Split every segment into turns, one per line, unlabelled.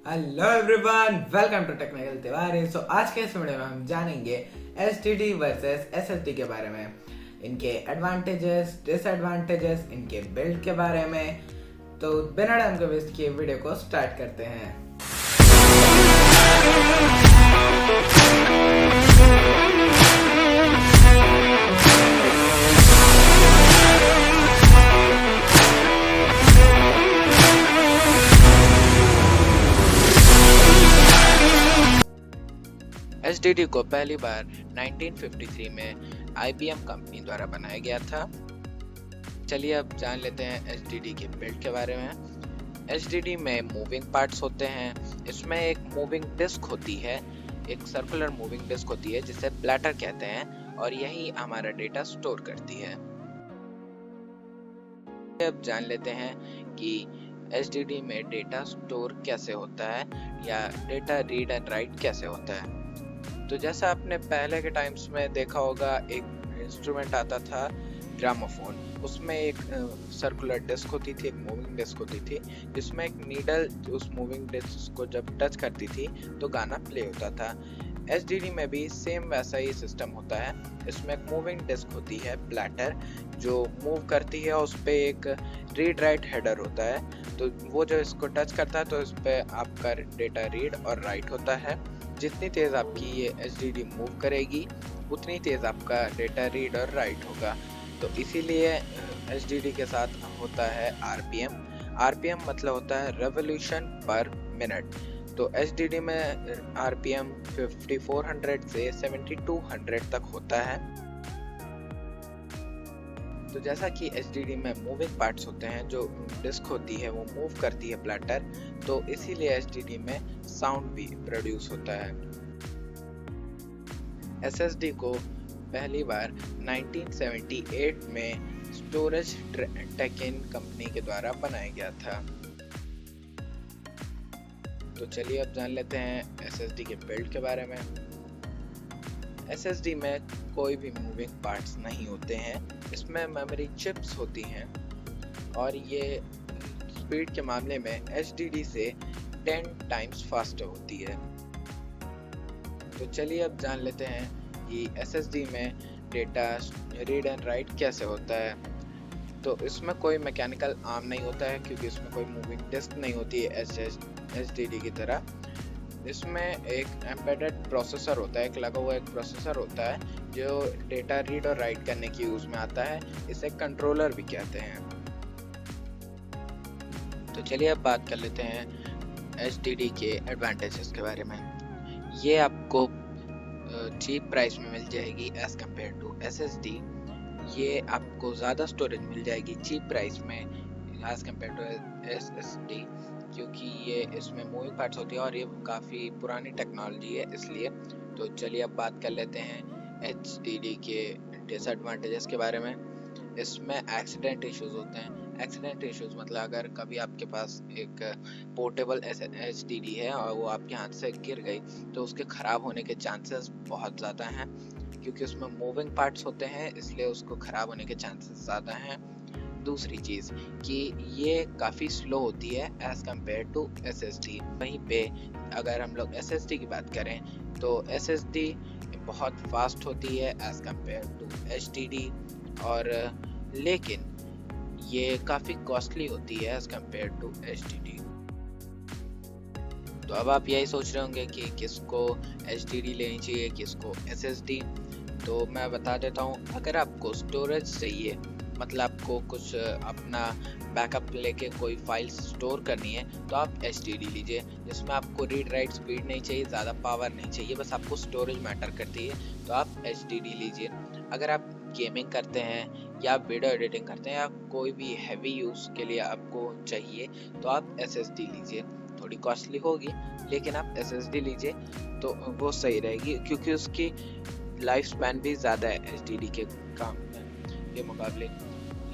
Hello everyone, welcome to technical Tiwari. So आज के इस वीडियो में हम जानेंगे एसटीडी वर्सेस एसएसडी के बारे में, इनके एडवांटेजेस, डिसएडवांटेजेस, इनके बिल्ड के बारे में। तो बिना टाइम को वेस्ट किए वीडियो को स्टार्ट करते हैं।
एसटीडी को पहली बार 1953 में आईबीएम कंपनी द्वारा बनाया गया था। चलिए अब जान लेते हैं एसटीडी के बिल्ड के बारे में। एसटीडी में मूविंग पार्ट्स होते हैं। इसमें एक मूविंग डिस्क होती है, एक सर्कुलर मूविंग डिस्क होती है जिसे प्लैटर कहते हैं, और यही हमारा डेटा स्टोर करती है। अब जान लेते हैं कि एसटीडी में डेटा स्टोर कैसे होता है या डेटा रीड एंड राइट कैसे होता है। तो जैसा आपने पहले के टाइम्स में देखा होगा, एक इंस्ट्रूमेंट आता था ग्रामोफोन। उसमें एक सर्कुलर डिस्क होती थी, एक मूविंग डिस्क होती थी, जिसमें एक नीडल उस मूविंग डिस्क को जब टच करती थी तो गाना प्ले होता था। एसटीडी में भी सेम वैसा ही सिस्टम होता है। इसमें एक मूविंग डिस्क होती है प्लैटर, जो मूव करती है। उस पर एक रीड राइट हेडर होता है, तो वो जो इसको टच करता है तो इस पर आपका डेटा रीड और राइट होता है। जितनी तेज़ आपकी ये एसटीडी मूव करेगी उतनी तेज़ आपका डेटा रीड और राइट होगा। तो इसीलिए एसटीडी के साथ होता है आरपीएम। आरपीएम मतलब होता है रेवोल्यूशन पर मिनट। तो एसटीडी में आरपीएम 5400 से 7200 तक होता है। तो जैसा कि एसटीडी में मूविंग पार्ट्स होते हैं, जो डिस्क होती है वो मूव करती है प्लैटर, तो इसीलिए एसटीडी में साउंड भी प्रोड्यूस होता है। एसएसडी को पहली बार 1978 में स्टोरेज टेकिन कंपनी के द्वारा बनाया गया था। तो चलिए अब जान लेते हैं एसएसडी के बिल्ड के बारे में। एसएसडी में कोई भी मूविंग पार्ट्स नहीं होते हैं। इसमें मेमोरी चिप्स होती हैं और ये स्पीड के मामले में एचडीडी से 10 टाइम्स फास्टर होती है। तो चलिए अब जान लेते हैं कि एसएसडी में डेटा रीड एंड राइट कैसे होता है। तो इसमें कोई मैकेनिकल आर्म नहीं होता है, क्योंकि इसमें कोई मूविंग डिस्क नहीं होती है एचडीडी की तरह। इसमें एक एम्बेडेड प्रोसेसर होता है, एक लगा हुआ एक प्रोसेसर होता है जो डेटा रीड और राइट करने की यूज में आता है। इसे कंट्रोलर भी कहते हैं। तो चलिए अब बात कर लेते हैं एचडीडी के एडवांटेजेस के बारे में। ये आपको चीप प्राइस में मिल जाएगी एज कम्पेयर टू एसएसडी। ये आपको ज़्यादा स्टोरेज मिल जाएगी चीप प्राइस में एज कम्पेयर टू एसएसडी, क्योंकि ये इसमें मूविंग पार्ट्स होती है और ये काफ़ी पुरानी टेक्नोलॉजी है इसलिए। तो चलिए अब बात कर लेते हैं एचडीडी के डिसएडवांटेजेस के बारे में। इसमें एक्सीडेंट इश्यूज होते हैं। एक्सीडेंट इश्यूज मतलब अगर कभी आपके पास एक पोर्टेबल एचडीडी है और वो आपके हाथ से गिर गई तो उसके ख़राब होने के चांसेस बहुत ज़्यादा हैं, क्योंकि उसमें मूविंग पार्ट्स होते हैं, इसलिए उसको ख़राब होने के चांसेस ज़्यादा हैं। दूसरी चीज़ कि ये काफ़ी स्लो होती है एज़ कम्पेयर टू एसएसडी। वहीं पे अगर हम लोग एसएसडी की बात करें तो एसएसडी बहुत फास्ट होती है एज़ कम्पेयर टू एचडीडी, और लेकिन ये काफ़ी कॉस्टली होती है एज़ कम्पेयर टू एचडीडी। तो अब आप यही सोच रहे होंगे कि किसको एचडीडी लेनी चाहिए, किसको एसएसडी। तो मैं बता देता हूँ, अगर आपको स्टोरेज चाहिए, मतलब आपको कुछ अपना बैकअप लेके कोई फाइल्स स्टोर करनी है, तो आप एचडीडी लीजिए, जिसमें आपको रीड राइट स्पीड नहीं चाहिए, ज़्यादा पावर नहीं चाहिए, बस आपको स्टोरेज मैटर करती है, तो आप एचडीडी लीजिए। अगर आप गेमिंग करते हैं या वीडियो एडिटिंग करते हैं या कोई भी हैवी यूज़ के लिए आपको चाहिए, तो आप एसएसडी लीजिए। थोड़ी कॉस्टली होगी, लेकिन आप एसएसडी लीजिए तो वो सही रहेगी, क्योंकि उसकी लाइफ स्पैन भी ज़्यादा है एचडीडी के काम के मुकाबले।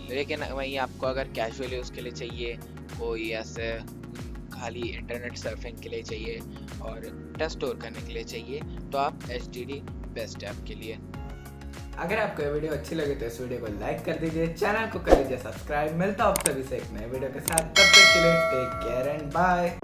लेकिन वहीं आपको अगर कैजुअल यूज़ के लिए चाहिए, कोई ऐसे खाली इंटरनेट सर्फिंग के लिए चाहिए और डेटा स्टोर करने के लिए चाहिए, तो आप एचडीडी बेस्ट है आपके लिए।
अगर आपको ये वीडियो अच्छी लगे तो इस वीडियो को लाइक कर दीजिए, चैनल को कर लीजिए सब्सक्राइब। मिलता हूं आप सभी से एक नए वीडियो के साथ। तब तक के लिए टेक केयर एंड बाय।